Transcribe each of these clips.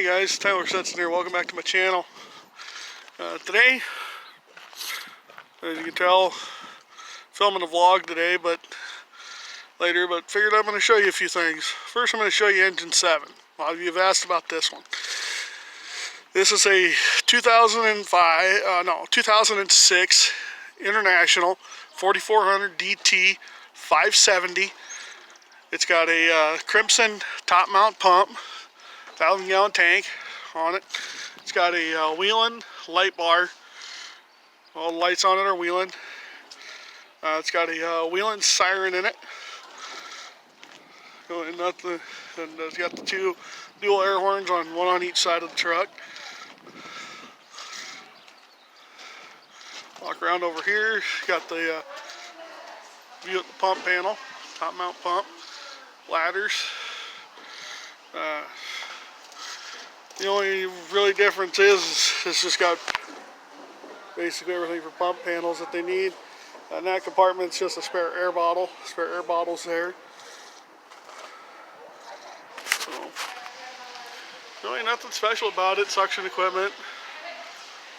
Hey guys, Tyler Stetson here. Welcome back to my channel. Today, as you can tell, filming a vlog today, but figured I'm going to show you a few things. First, I'm going to show you engine 7. A lot of you have asked about this one. This is a 2006 International 4400 DT 570. It's got a Crimson top mount pump, 1,000-gallon tank on it. It's got a Wheeling light bar. All the lights on it are Wheeling. It's got a Wheeling siren in it. And it's got the two dual air horns, one on each side of the truck. Walk around over here. Got the view at the pump panel, top mount pump, ladders. The only really difference is it's just got basically everything for pump panels that they need. And that compartment's just a spare air bottle. Spare air bottles there. So, really nothing special about it. Suction equipment.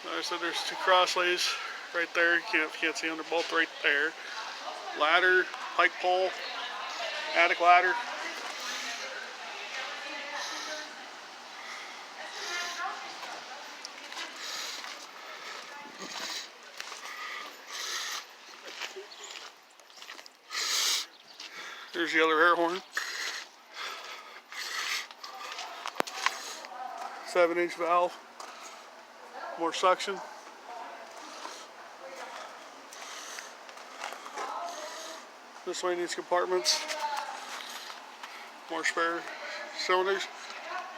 Like I said, there's two crosslays right there. You can't see them. They're both right there. Ladder, pike pole, attic ladder. There's the other air horn. 7-inch valve. More suction. Miscellaneous compartments. More spare cylinders.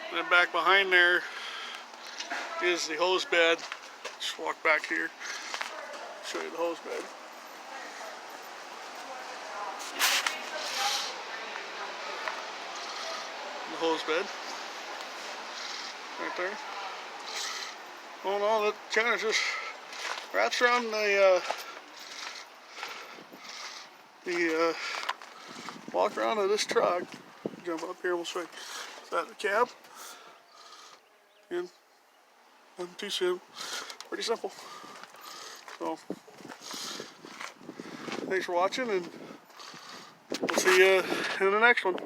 And then back behind there is the hose bed. Just walk back here. Show you the hose bed. The hose bed right there. Oh no, that kind of just wraps around the walk around of this truck. Jump up here, we'll show you. Is that the cab? Again, nothing too soon. Pretty simple. So, thanks for watching, and we'll see you in the next one.